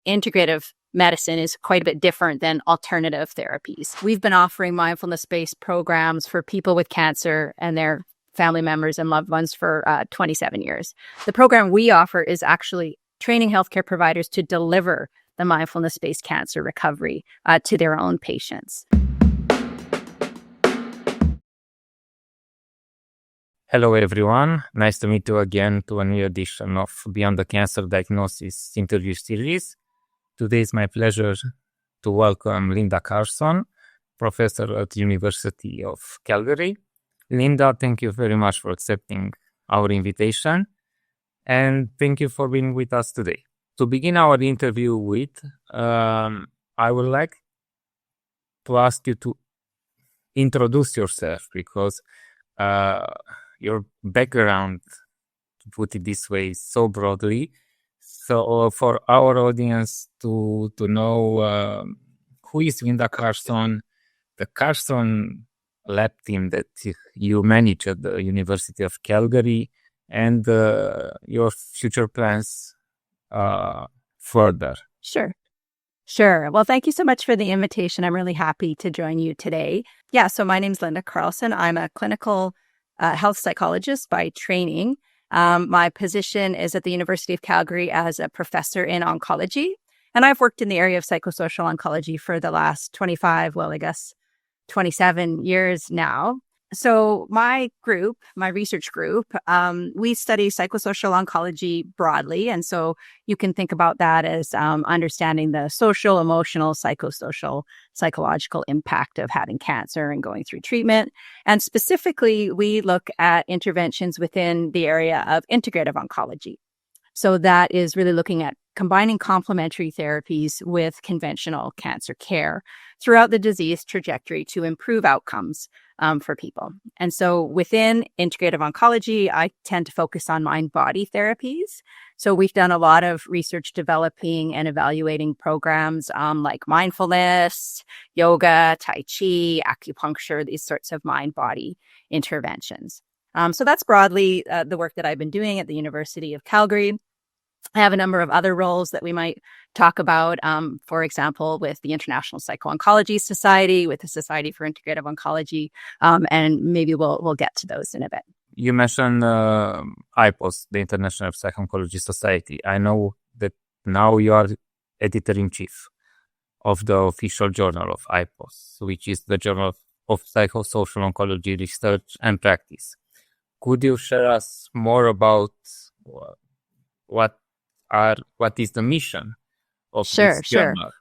integrative medicine is quite a bit different than alternative therapies. We've been offering mindfulness-based programs for people with cancer and their family members and loved ones for 27 years. The program we offer is actually training healthcare providers to deliver the mindfulness-based cancer recovery to their own patients. Hello, everyone. Nice to meet you again to a new edition of Beyond the Cancer Diagnosis interview series. Today is my pleasure to welcome Linda Carlson, professor at the University of Calgary. Linda, thank you very much for accepting our invitation, and thank you for being with us today. To begin our interview with, I would like to ask you to introduce yourself, because your background, to put it this way, so broadly. So for our audience to know who is Linda Carlson, the Carlson lab team that you manage at the University of Calgary, and your future plans further. Sure. Well, thank you so much for the invitation. I'm really happy to join you today. Yeah, so my name's Linda Carlson. I'm a clinical health psychologist by training. My position is at the University of Calgary as a professor in oncology. And I've worked in the area of psychosocial oncology for the last 27 years now. So my research group, we study psychosocial oncology broadly. And so you can think about that as understanding the social, emotional, psychosocial, psychological impact of having cancer and going through treatment. And specifically, we look at interventions within the area of integrative oncology. So that is really looking at combining complementary therapies with conventional cancer care throughout the disease trajectory to improve outcomes for people. And so within integrative oncology, I tend to focus on mind-body therapies. So we've done a lot of research developing and evaluating programs like mindfulness, yoga, tai chi, acupuncture, these sorts of mind-body interventions. So that's broadly the work that I've been doing at the University of Calgary. I have a number of other roles that we might talk about, for example, with the International Psycho-Oncology Society, with the Society for Integrative Oncology, and maybe we'll get to those in a bit. You mentioned IPOS, the International Psycho-Oncology Society. I know that now you are editor-in-chief of the official journal of IPOS, which is the Journal of Psychosocial Oncology Research and Practice. Could you share us more about what is the mission of this journal? Sure.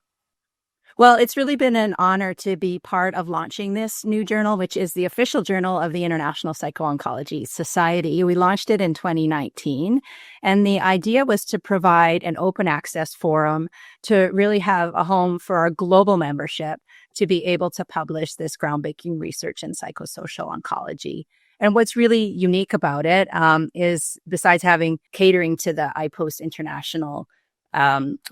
Well, it's really been an honor to be part of launching this new journal, which is the official journal of the International Psycho-Oncology Society. We launched it in 2019, and the idea was to provide an open access forum to really have a home for our global membership to be able to publish this groundbreaking research in psychosocial oncology. And what's really unique about it is, besides catering to the IPOS International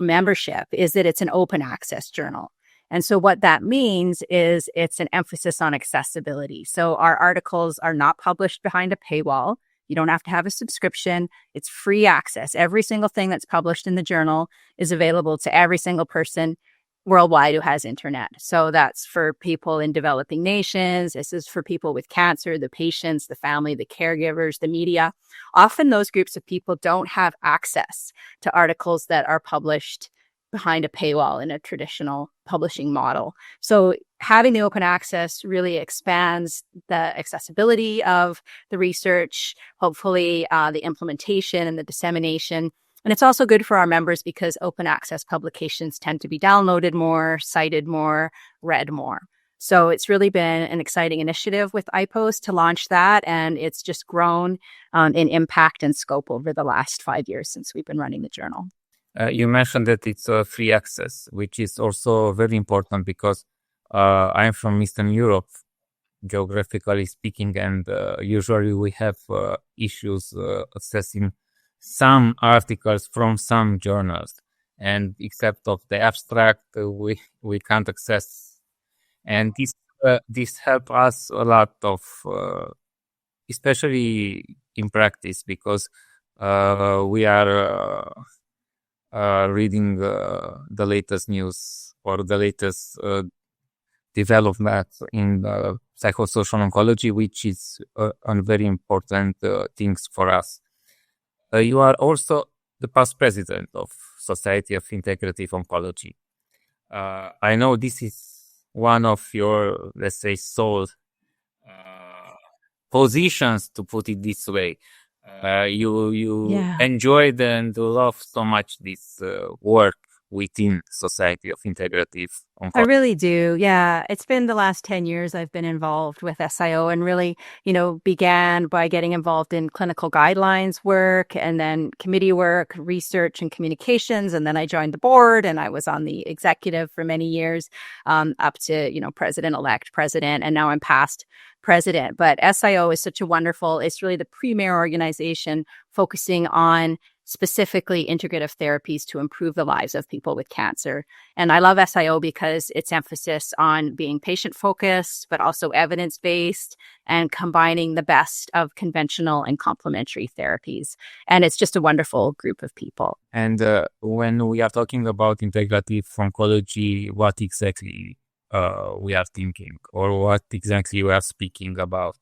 membership, is that it's an open access journal. And so what that means is it's an emphasis on accessibility. So our articles are not published behind a paywall. You don't have to have a subscription. It's free access. Every single thing that's published in the journal is available to every single person worldwide who has internet. So that's for people in developing nations. This is for people with cancer, the patients, the family, the caregivers, the media. Often those groups of people don't have access to articles that are published behind a paywall in a traditional publishing model. So having the open access really expands the accessibility of the research, hopefully the implementation and the dissemination. And it's also good for our members because open access publications tend to be downloaded more, cited more, read more. So it's really been an exciting initiative with IPOS to launch that. And it's just grown in impact and scope over the last 5 years since we've been running the journal. You mentioned that it's free access, which is also very important because I'm from Eastern Europe, geographically speaking, and usually we have issues accessing some articles from some journals, and except of the abstract, we can't access. And this helps us a lot of, especially in practice, because we are reading the latest news or the latest development in psychosocial oncology, which is a very important things for us. You are also the past president of Society of Integrative Oncology. I know this is one of your, let's say, sole positions, to put it this way. You enjoyed and love so much this work within Society of Integrative I Oncology. really do. Yeah. It's been the last 10 years I've been involved with SIO and really, began by getting involved in clinical guidelines work and then committee work, research and communications. And then I joined the board and I was on the executive for many years, up to, president-elect president. And now I'm past president. But SIO is such a wonderful, it's really the premier organization focusing on specifically integrative therapies to improve the lives of people with cancer. And I love SIO because its emphasis on being patient-focused, but also evidence-based and combining the best of conventional and complementary therapies. And it's just a wonderful group of people. And when we are talking about integrative oncology, what exactly we are thinking or what exactly we are speaking about?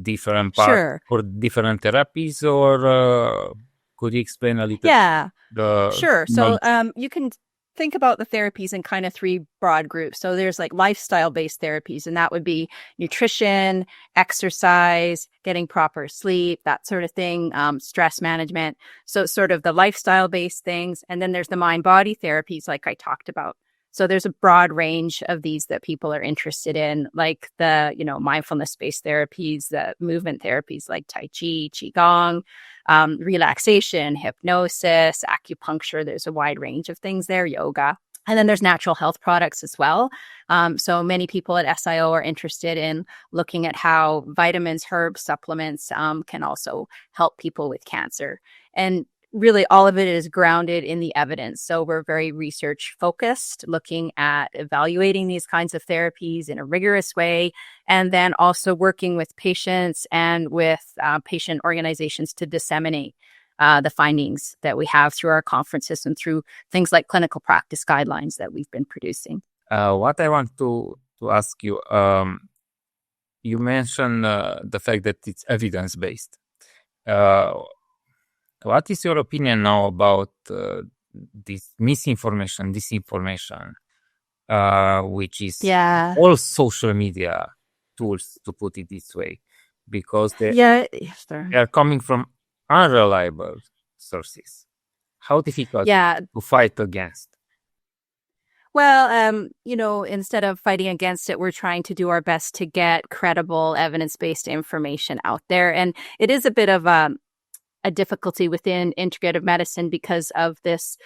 Different parts Sure. or different therapies or... Could you explain a little? Yeah, the sure. So knowledge? you can think about the therapies in kind of three broad groups. So there's like lifestyle-based therapies, and that would be nutrition, exercise, getting proper sleep, that sort of thing, stress management. So sort of the lifestyle-based things. And then there's the mind-body therapies like I talked about. So there's a broad range of these that people are interested in, like the, mindfulness-based therapies, the movement therapies like Tai Chi, Qigong, relaxation, hypnosis, acupuncture. There's a wide range of things there, yoga. And then there's natural health products as well. So many people at SIO are interested in looking at how vitamins, herbs, supplements can also help people with cancer. And really, all of it is grounded in the evidence. So we're very research focused, looking at evaluating these kinds of therapies in a rigorous way, and then also working with patients and with patient organizations to disseminate the findings that we have through our conferences and through things like clinical practice guidelines that we've been producing. What I want to ask you, you mentioned the fact that it's evidence-based. What is your opinion now about this misinformation, disinformation, which is all social media tools, to put it this way, because they are coming from unreliable sources? How difficult to fight against? Well, instead of fighting against it, we're trying to do our best to get credible evidence-based information out there. And it is a bit of a difficulty within integrative medicine because of this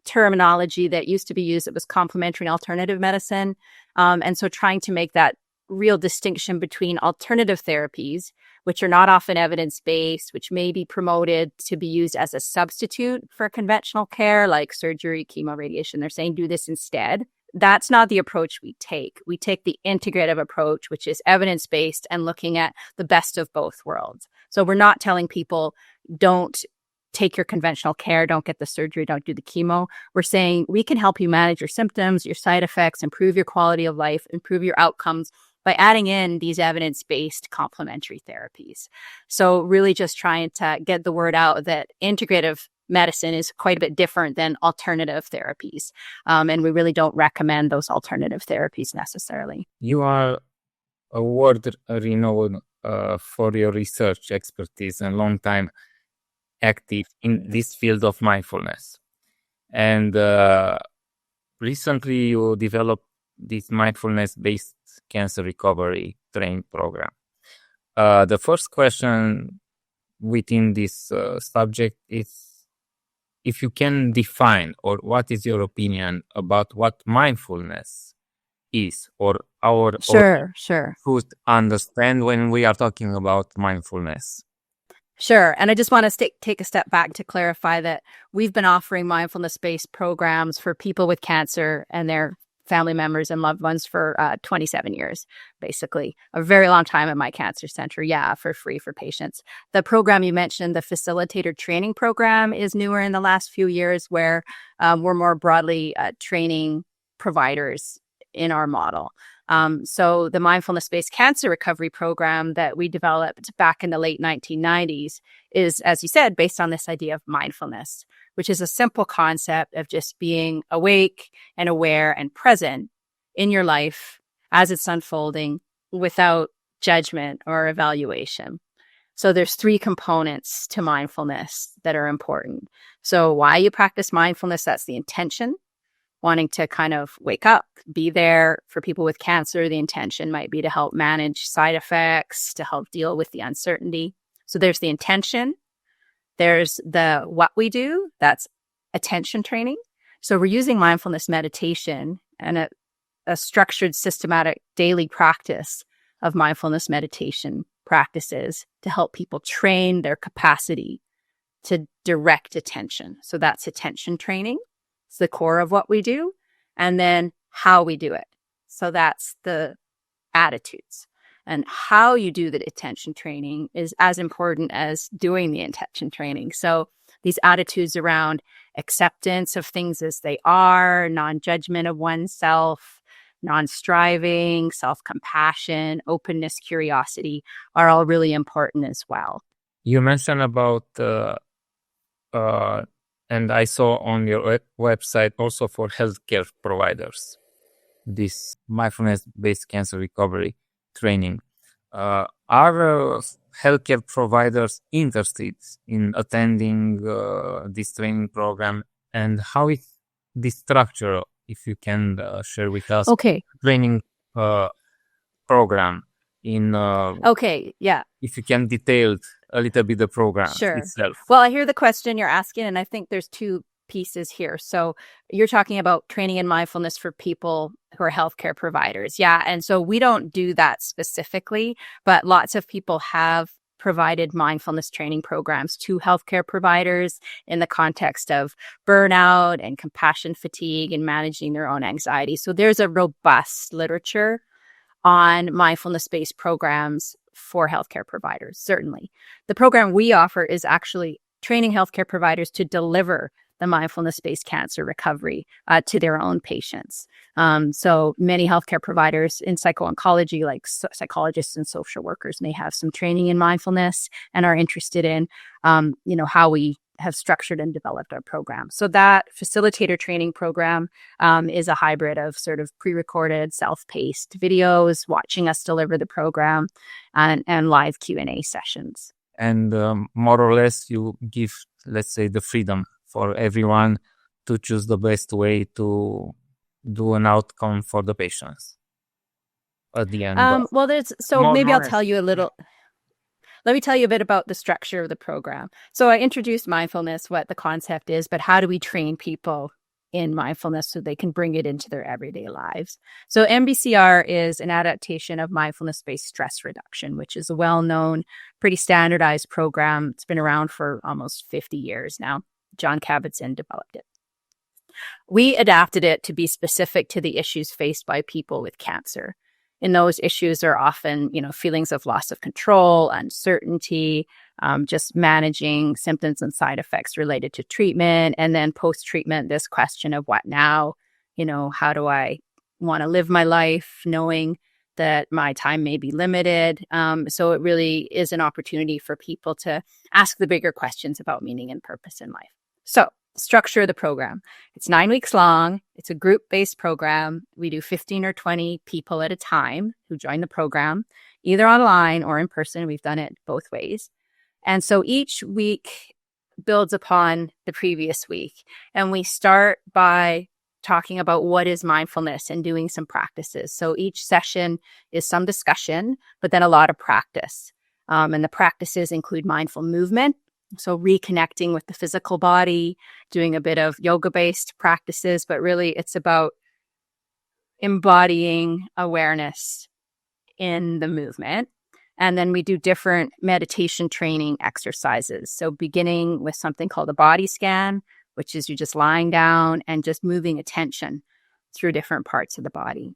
terminology that used to be used. It was complementary and alternative medicine. And so trying to make that real distinction between alternative therapies, which are not often evidence-based, which may be promoted to be used as a substitute for conventional care, like surgery, chemo, radiation. They're saying do this instead. That's not the approach we take. We take the integrative approach, which is evidence-based and looking at the best of both worlds. So we're not telling people, don't take your conventional care, don't get the surgery, don't do the chemo. We're saying we can help you manage your symptoms, your side effects, improve your quality of life, improve your outcomes by adding in these evidence-based complementary therapies. So really just trying to get the word out that integrative medicine is quite a bit different than alternative therapies. And we really don't recommend those alternative therapies necessarily. You are a world-renowned for your research expertise and long time active in this field of mindfulness. And recently you developed this mindfulness-based cancer recovery training program. The first question within this subject is if you can define, or what is your opinion about what mindfulness is, or our should understand when we are talking about mindfulness. Sure. And I just want to take a step back to clarify that we've been offering mindfulness-based programs for people with cancer and their family members and loved ones for 27 years, basically. A very long time at my cancer center, for free for patients. The program you mentioned, the facilitator training program, is newer in the last few years, where we're more broadly training providers in our model. So the mindfulness-based cancer recovery program that we developed back in the late 1990s is, as you said, based on this idea of mindfulness, which is a simple concept of just being awake and aware and present in your life as it's unfolding without judgment or evaluation. So there's 3 components to mindfulness that are important. So why you practice mindfulness, that's the intention, wanting to kind of wake up, be there. For people with cancer, the intention might be to help manage side effects, to help deal with the uncertainty. So there's the intention. There's the what we do, that's attention training. So we're using mindfulness meditation and a structured, systematic daily practice of mindfulness meditation practices to help people train their capacity to direct attention. So that's attention training. It's the core of what we do. And then how we do it. So that's the attitudes. And how you do the attention training is as important as doing the intention training. So these attitudes around acceptance of things as they are, non-judgment of oneself, non-striving, self-compassion, openness, curiosity are all really important as well. You mentioned about, and I saw on your website also for healthcare providers, this mindfulness-based cancer recovery training. Are healthcare providers interested in attending this training program, and how is this structure? If you can share with us, training program in. If you can detail a little bit the program itself. Well, I hear the question you're asking, and I think there's 2 pieces here. So you're talking about training in mindfulness for people who are healthcare providers. And so we don't do that specifically, but lots of people have provided mindfulness training programs to healthcare providers in the context of burnout and compassion fatigue and managing their own anxiety. So there's a robust literature on mindfulness-based programs for healthcare providers, certainly. The program we offer is actually training healthcare providers to deliver the mindfulness-based cancer recovery to their own patients. So many healthcare providers in psycho-oncology, like psychologists and social workers, may have some training in mindfulness and are interested in, how we have structured and developed our program. So that facilitator training program is a hybrid of sort of pre-recorded, self-paced videos, watching us deliver the program, and live Q&A sessions. And more or less, you give, let's say, the freedom for everyone to choose the best way to do an outcome for the patients at the end. Maybe I'll tell you a little. Let me tell you a bit about the structure of the program. So I introduced mindfulness, what the concept is, but how do we train people in mindfulness so they can bring it into their everyday lives? So MBCR is an adaptation of mindfulness-based stress reduction, which is a well-known, pretty standardized program. It's been around for almost 50 years now. John Kabat-Zinn developed it. We adapted it to be specific to the issues faced by people with cancer. And those issues are often, feelings of loss of control, uncertainty, just managing symptoms and side effects related to treatment. And then post-treatment, this question of what now? How do I want to live my life knowing that my time may be limited? So it really is an opportunity for people to ask the bigger questions about meaning and purpose in life. So structure of the program. It's 9 weeks long. It's a group-based program. We do 15 or 20 people at a time who join the program, either online or in person. We've done it both ways. And so each week builds upon the previous week. And we start by talking about what is mindfulness and doing some practices. So each session is some discussion, but then a lot of practice. And the practices include mindful movement. So reconnecting with the physical body, doing a bit of yoga-based practices, but really it's about embodying awareness in the movement. And then we do different meditation training exercises. So beginning with something called a body scan, which is you just lying down and just moving attention through different parts of the body.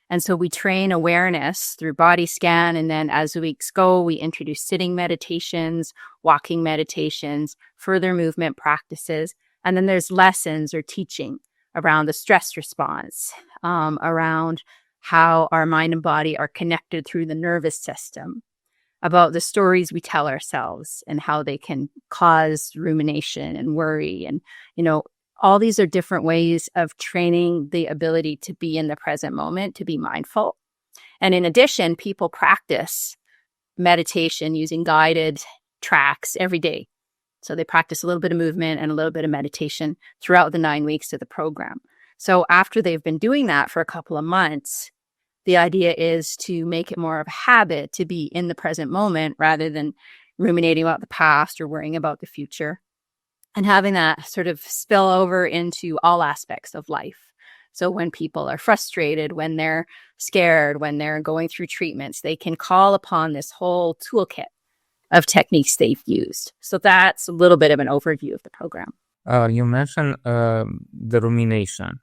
And so we train awareness through body scan. And then as weeks go, we introduce sitting meditations, walking meditations, further movement practices. And then there's lessons or teaching around the stress response, around how our mind and body are connected through the nervous system, about the stories we tell ourselves and how they can cause rumination and worry. And, all these are different ways of training the ability to be in the present moment, to be mindful. And in addition, people practice meditation using guided tracks every day. So they practice a little bit of movement and a little bit of meditation throughout the 9 weeks of the program. So after they've been doing that for a couple of months, the idea is to make it more of a habit to be in the present moment rather than ruminating about the past or worrying about the future, and having that sort of spill over into all aspects of life. So when people are frustrated, when they're scared, when they're going through treatments, they can call upon this whole toolkit of techniques they've used. So that's a little bit of an overview of the program. You mentioned the rumination.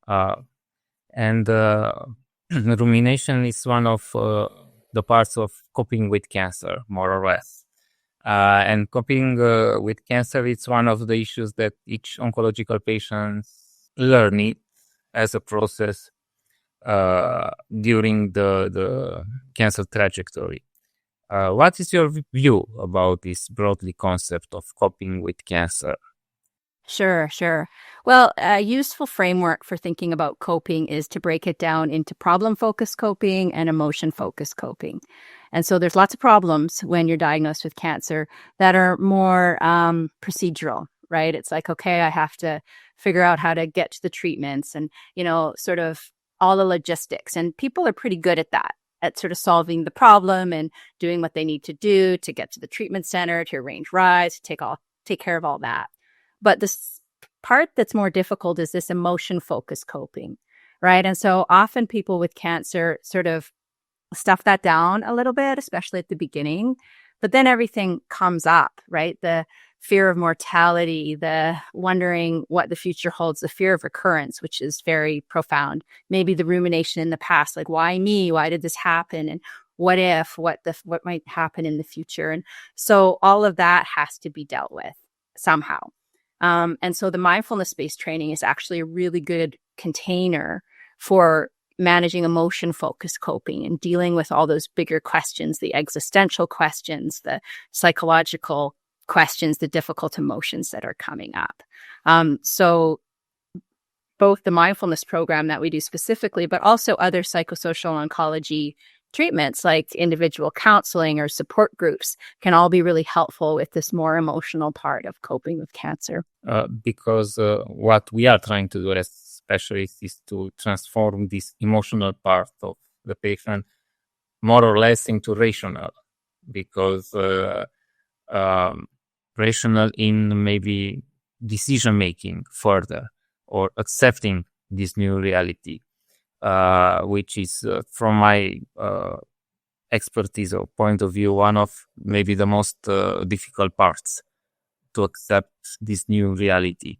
And rumination is one of the parts of coping with cancer, more or less. And coping with cancer, it's one of the issues that each oncological patient learns as a process during the cancer trajectory. What is your view about this broadly concept of coping with cancer? Sure. Well, a useful framework for thinking about coping is to break it down into problem-focused coping and emotion-focused coping. And so there's lots of problems when you're diagnosed with cancer that are more procedural, right? It's like, okay, I have to figure out how to get to the treatments and, sort of all the logistics. And people are pretty good at that, at sort of solving the problem and doing what they need to do to get to the treatment center, to arrange rides, to take care of all that. But this part that's more difficult is this emotion-focused coping, right? And so often people with cancer sort of stuff that down a little bit, especially at the beginning. But then everything comes up, right? The fear of mortality, the wondering what the future holds, the fear of recurrence, which is very profound. Maybe the rumination in the past, like, why me? Why did this happen? And what if, what might happen in the future? And so all of that has to be dealt with somehow. And so the mindfulness-based training is actually a really good container for managing emotion-focused coping and dealing with all those bigger questions, the existential questions, the psychological questions, the difficult emotions that are coming up. So both the mindfulness program that we do specifically, but also other psychosocial oncology treatments like individual counseling or support groups can all be really helpful with this more emotional part of coping with cancer. Because what we are trying to do as specialists is to transform this emotional part of the patient more or less into rational, because rational in maybe decision making further or accepting this new reality. Which is, from my expertise or point of view, one of maybe the most difficult parts to accept this new reality,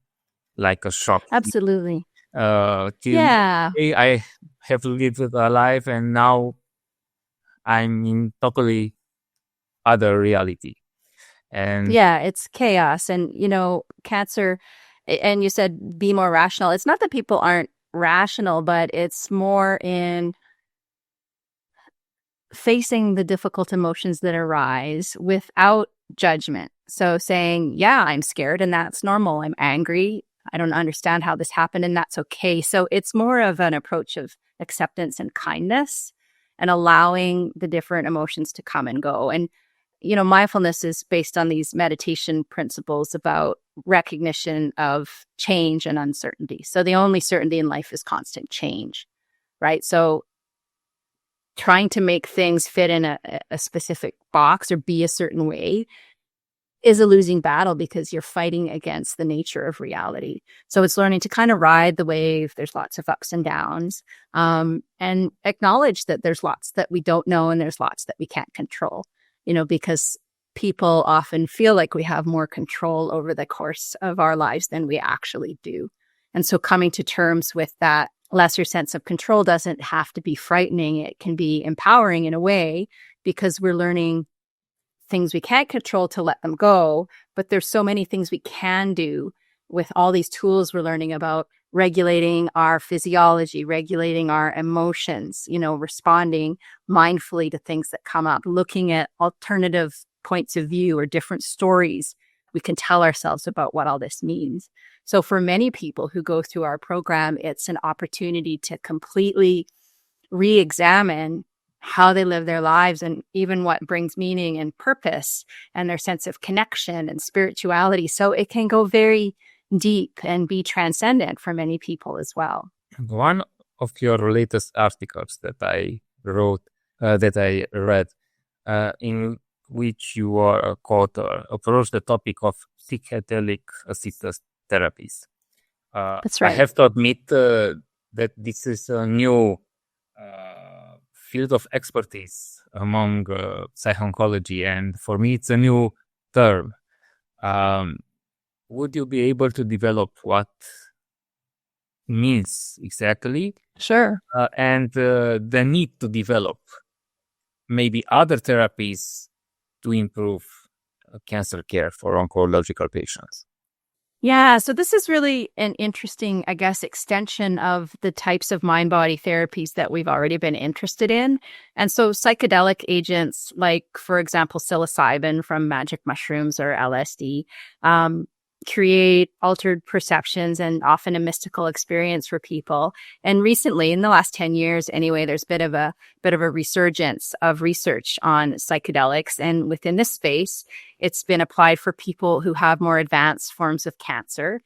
like a shock. Absolutely. Yeah. I have lived a life and now I'm in totally other reality. And yeah, it's chaos. And, cancer, and you said be more rational. It's not that people aren't rational, but it's more in facing the difficult emotions that arise without judgment. So saying, yeah, I'm scared and that's normal. I'm angry. I don't understand how this happened and that's okay. So it's more of an approach of acceptance and kindness and allowing the different emotions to come and go. And, mindfulness is based on these meditation principles about recognition of change and uncertainty. So the only certainty in life is constant change, right? So trying to make things fit in a specific box or be a certain way is a losing battle because you're fighting against the nature of reality. So it's learning to kind of ride the wave. There's lots of ups and downs, and acknowledge that there's lots that we don't know and there's lots that we can't control, because people often feel like we have more control over the course of our lives than we actually do. And so coming to terms with that lesser sense of control doesn't have to be frightening. It can be empowering in a way because we're learning things we can't control to let them go. But there's so many things we can do with all these tools we're learning about regulating our physiology, regulating our emotions, responding mindfully to things that come up, looking at alternative points of view or different stories we can tell ourselves about what all this means. So for many people who go through our program, it's an opportunity to completely re-examine how they live their lives and even what brings meaning and purpose and their sense of connection and spirituality. So it can go very deep and be transcendent for many people as well. One of your latest articles that I wrote, that I read, in which you are a co-author, approached the topic of psychedelic assisted therapies. That's right. I have to admit that this is a new field of expertise among psychoncology, and for me it's a new term. Would you be able to develop what means exactly? Sure. And the need to develop maybe other therapies to improve cancer care for oncological patients? Yeah, so this is really an interesting, I guess, extension of the types of mind-body therapies that we've already been interested in. And so psychedelic agents like, for example, psilocybin from magic mushrooms or LSD, create altered perceptions and often a mystical experience for people. And recently, in the last 10 years anyway, there's been a bit of a resurgence of research on psychedelics. And within this space, it's been applied for people who have more advanced forms of cancer,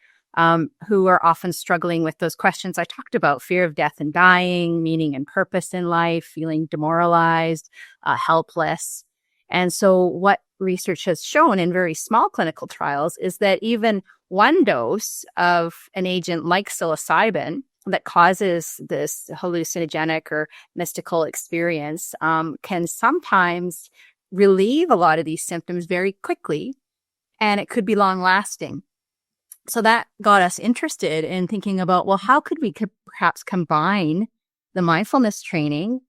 who are often struggling with those questions I talked about: fear of death and dying, meaning and purpose in life, feeling demoralized, helpless. And so what research has shown in very small clinical trials is that even one dose of an agent like psilocybin that causes this hallucinogenic or mystical experience can sometimes relieve a lot of these symptoms very quickly, and it could be long lasting. So that got us interested in thinking about, well, how could we perhaps combine the mindfulness training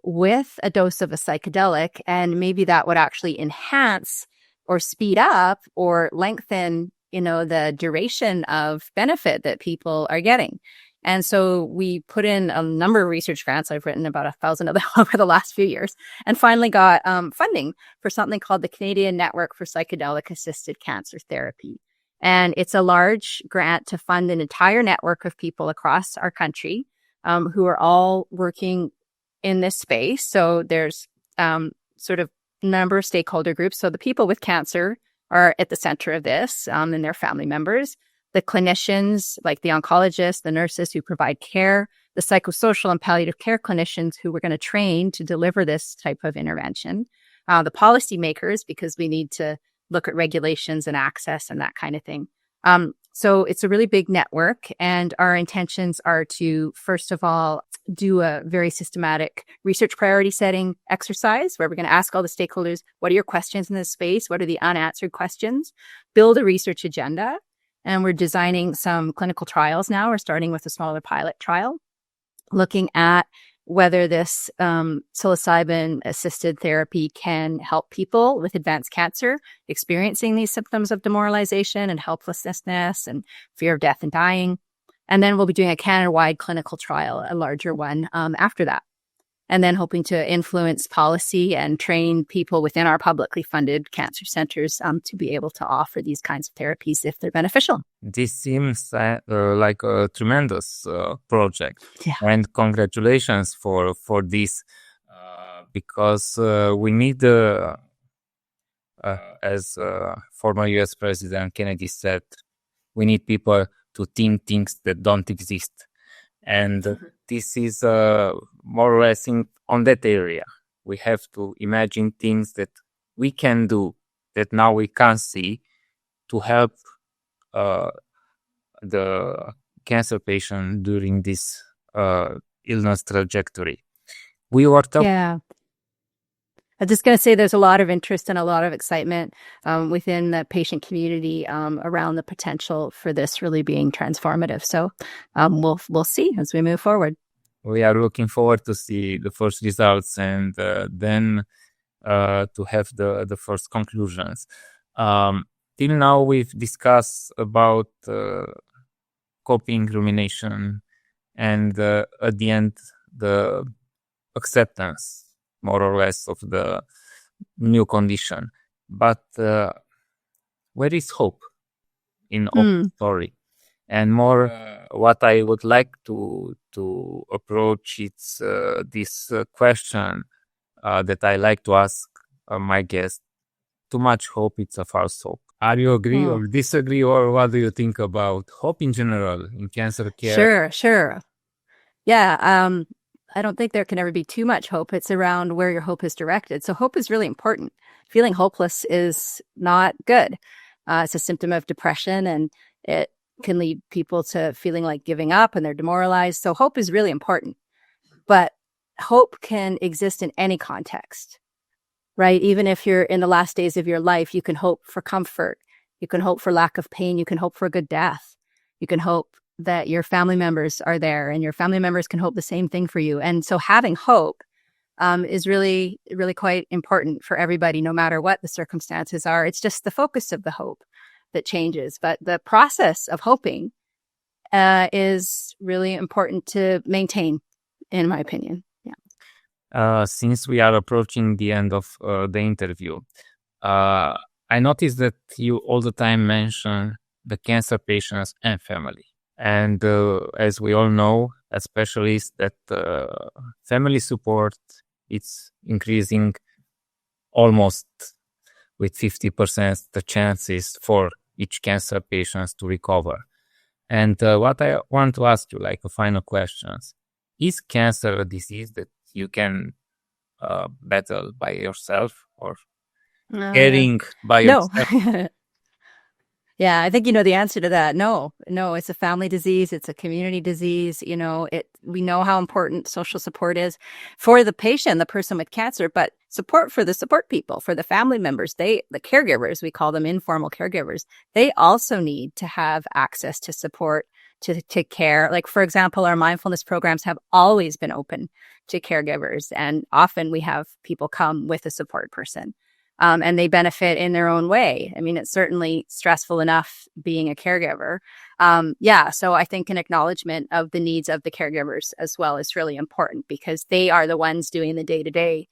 with a dose of a psychedelic, and maybe that would actually enhance or speed up or lengthen, the duration of benefit that people are getting. And so we put in a number of research grants. I've written about 1,000 of them over the last few years, and finally got funding for something called the Canadian Network for Psychedelic Assisted Cancer Therapy. And it's a large grant to fund an entire network of people across our country who are all working in this space. So there's sort of number of stakeholder groups. So the people with cancer are at the center of this, and their family members, the clinicians like the oncologists, the nurses who provide care, the psychosocial and palliative care clinicians who we're going to train to deliver this type of intervention, the policymakers, because we need to look at regulations and access and that kind of thing. So it's a really big network, and our intentions are to, first of all, do a very systematic research priority setting exercise where we're going to ask all the stakeholders, what are your questions in this space? What are the unanswered questions? Build a research agenda. And we're designing some clinical trials now. We're starting with a smaller pilot trial, looking at whether this psilocybin-assisted therapy can help people with advanced cancer experiencing these symptoms of demoralization and helplessness and fear of death and dying. And then we'll be doing a Canada-wide clinical trial, a larger one, after that. And then hoping to influence policy and train people within our publicly funded cancer centers to be able to offer these kinds of therapies if they're beneficial. This seems like a tremendous project. Yeah. And congratulations for this, because we need, as former US President Kennedy said, we need people to think things that don't exist. And this is more or less on that area. We have to imagine things that we can do that now we can't see to help the cancer patient during this illness trajectory. We were talking. Yeah. I'm just going to say there's a lot of interest and a lot of excitement within the patient community around the potential for this really being transformative. So we'll see as we move forward. We are looking forward to see the first results and then to have the first conclusions. Till now, we've discussed about coping, rumination, and at the end, the acceptance, more or less, of the new condition. But where is hope in our story? And more, what I would like to approach is this question that I like to ask my guests. Too much hope, it's a false hope. Are you agree or disagree, or what do you think about hope in general in cancer care? Sure. Yeah, I don't think there can ever be too much hope. It's around where your hope is directed. So hope is really important. Feeling hopeless is not good. It's a symptom of depression, and it can lead people to feeling like giving up and they're demoralized. So hope is really important. But hope can exist in any context, right? Even if you're in the last days of your life, you can hope for comfort. You can hope for lack of pain. You can hope for a good death. You can hope that your family members are there, and your family members can hope the same thing for you. And so having hope is really, really quite important for everybody, no matter what the circumstances are. It's just the focus of the hope that changes. But the process of hoping is really important to maintain, in my opinion. Yeah. Since we are approaching the end of the interview, I noticed that you all the time mention the cancer patients and family. And as we all know, as specialists, that family support, it's increasing almost with 50% the chances for each cancer patient to recover. And what I want to ask you, like a final question, is cancer a disease that you can battle by yourself or caring by yourself? Yeah, I think you know the answer to that. No, it's a family disease. It's a community disease. We know how important social support is for the patient, the person with cancer, but support for the support people, for the family members, the caregivers, we call them informal caregivers. They also need to have access to support, to care. Like, for example, our mindfulness programs have always been open to caregivers. And often we have people come with a support person. And they benefit in their own way. I mean, it's certainly stressful enough being a caregiver. So I think an acknowledgement of the needs of the caregivers as well is really important, because they are the ones doing the day-to-day,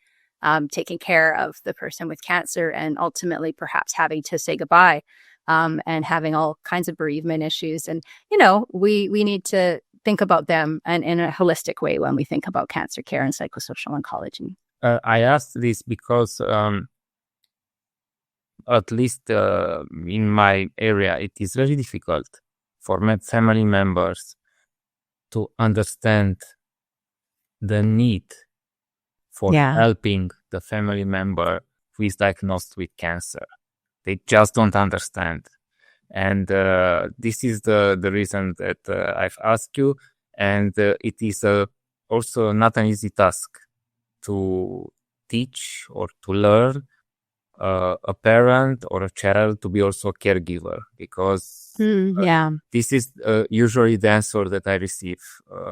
taking care of the person with cancer, and ultimately perhaps having to say goodbye, and having all kinds of bereavement issues. And, we need to think about them in a holistic way when we think about cancer care and psychosocial oncology. I asked this because at least in my area, it is very difficult for my family members to understand the need for helping the family member who is diagnosed with cancer. They just don't understand. And this is the reason that I've asked you. And it is also not an easy task to teach or to learn a parent or a child to be also a caregiver, because this is usually the answer that I receive.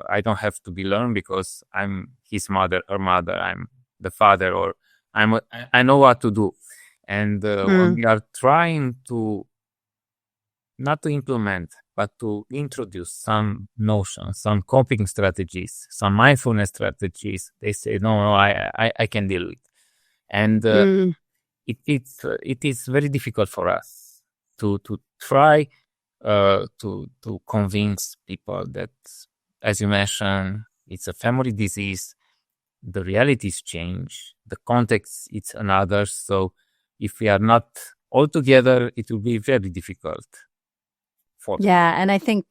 I don't have to be learned because I'm his mother or mother, I'm the father, or I know what to do. And when we are trying to not to implement, but to introduce some notions, some coping strategies, some mindfulness strategies, they say, no, I can deal with. And it is very difficult for us to try to convince people that, as you mentioned, it's a family disease. The realities change. The context it's another. So if we are not all together, it will be very difficult. And I think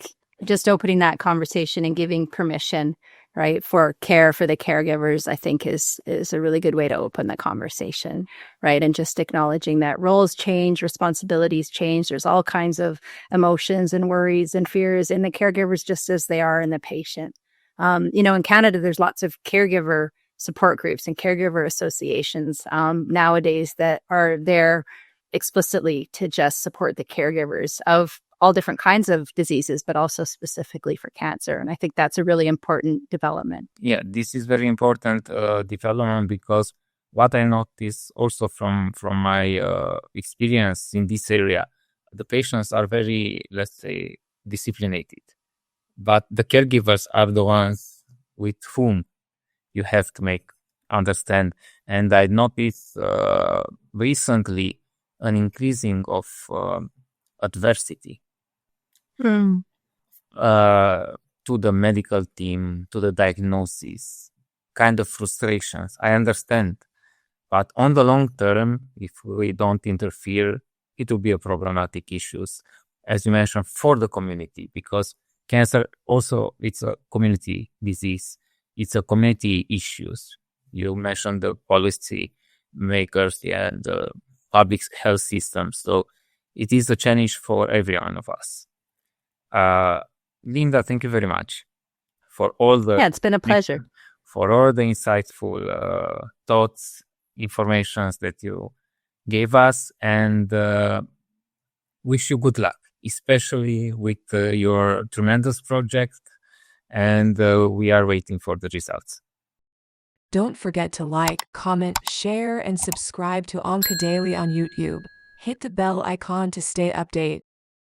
just opening that conversation and giving permission, right, for care for the caregivers, I think is a really good way to open the conversation, right? And just acknowledging that roles change, responsibilities change. There's all kinds of emotions and worries and fears in the caregivers, just as they are in the patient. In Canada, there's lots of caregiver support groups and caregiver associations nowadays that are there explicitly to just support the caregivers of all different kinds of diseases, but also specifically for cancer. And I think that's a really important development. Yeah, this is very important development, because what I noticed also from my experience in this area, the patients are very, let's say, disciplined, but the caregivers are the ones with whom you have to make understand. And I noticed recently an increasing of adversity to the medical team, to the diagnosis, kind of frustrations. I understand. But on the long term, if we don't interfere, it will be a problematic issues, as you mentioned, for the community, because cancer also, it's a community disease. It's a community issues. You mentioned the policy makers and the public health system. So it is a challenge for every one of us. Linda, thank you very much for all the... Yeah, it's been a pleasure. For all the insightful thoughts, informations that you gave us, and wish you good luck, especially with your tremendous project. And we are waiting for the results. Don't forget to like, comment, share, and subscribe to OncoDaily on YouTube. Hit the bell icon to stay updated.